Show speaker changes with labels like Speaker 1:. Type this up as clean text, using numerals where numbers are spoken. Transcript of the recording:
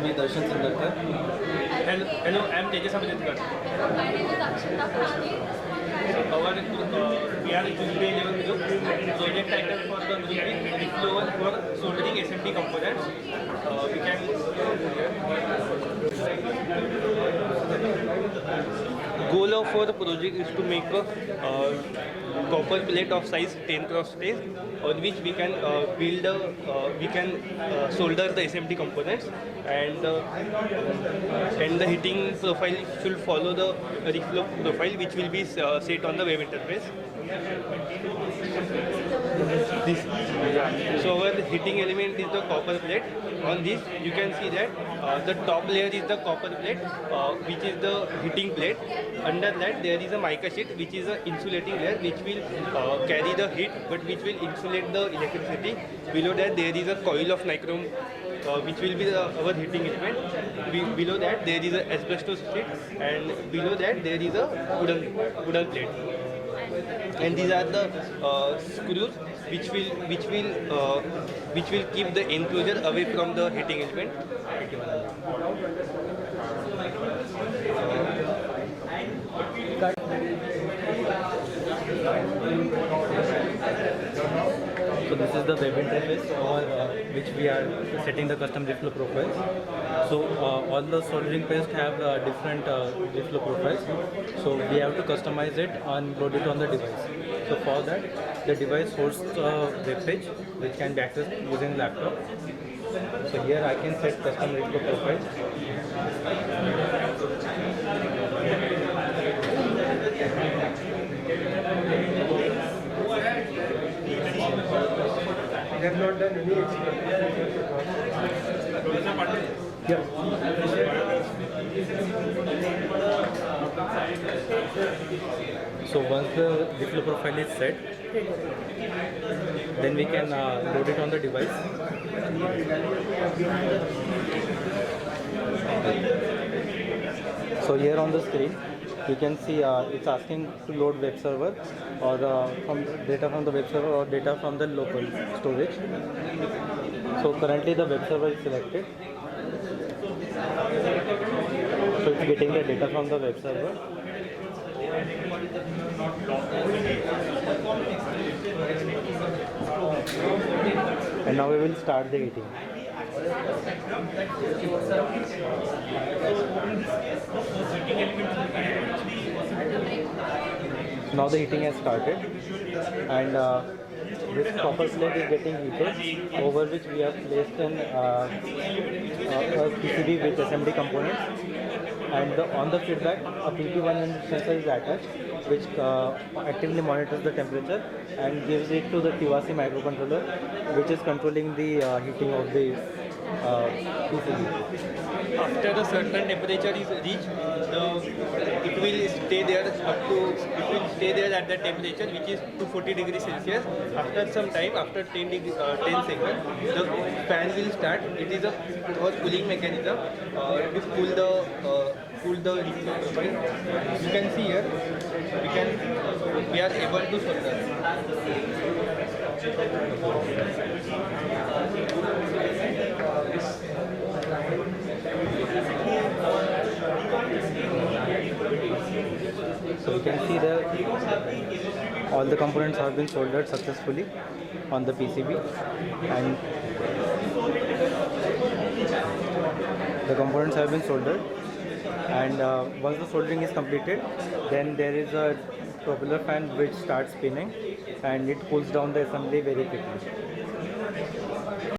Speaker 1: me Darshan Sinnarkar.
Speaker 2: Hello, I am Tejas Amritkar.
Speaker 3: My name is Akshata, Koshti.
Speaker 2: We are Tuesday 11 group. Project title for the group is Reflow for soldering SMD components. We can goal of our project is to make a copper plate of size 10 cross 10 on which we can solder the SMD components, and the heating profile should follow the reflow profile which will be set on the web interface. So our heating element is the copper plate. On this you can see that the top layer is the copper plate, which is the heating plate. Under that there is a mica sheet which is an insulating layer which will carry the heat but which will insulate the electricity. Below that there is a coil of nichrome which will be our heating element. Below that there is a asbestos sheet, and below that there is a wooden plate. And these are the screws which will keep the enclosure away from the heating element.
Speaker 1: So this is the web interface for which we are setting the custom reflow profiles. So all the soldering paste have different reflow profiles. So we have to customize it and load it on the device. So for that, the device hosts a web page which can be accessed using laptop. So here I can set custom reflow profiles.
Speaker 4: They have not done any
Speaker 1: Yeah. So once the reflow profile is set, then we can load it on the device. So here on the screen, you can see it's asking to load web server or from data from the web server or data from the local storage. So currently the web server is selected. So it's getting the data from the web server. And now we will start the heating. Now the heating has started, and this copper plate is getting heated, over which we have placed a PCB with SMD components, and on the feedback a PP1 sensor is attached which actively monitors the temperature and gives it to the Tejas microcontroller which is controlling the heating of the PCB.
Speaker 2: After a certain temperature is reached, it will stay there at that temperature which is 240 degrees Celsius. After some time, after 10 seconds, the fan will start. It is a cooling mechanism to cool the reflow profile. You can see here, we are able to solder.
Speaker 1: So you can see that all the components have been soldered successfully on the PCB, and the components have been soldered, and once the soldering is completed, then there is a propeller fan which starts spinning and it cools down the assembly very quickly.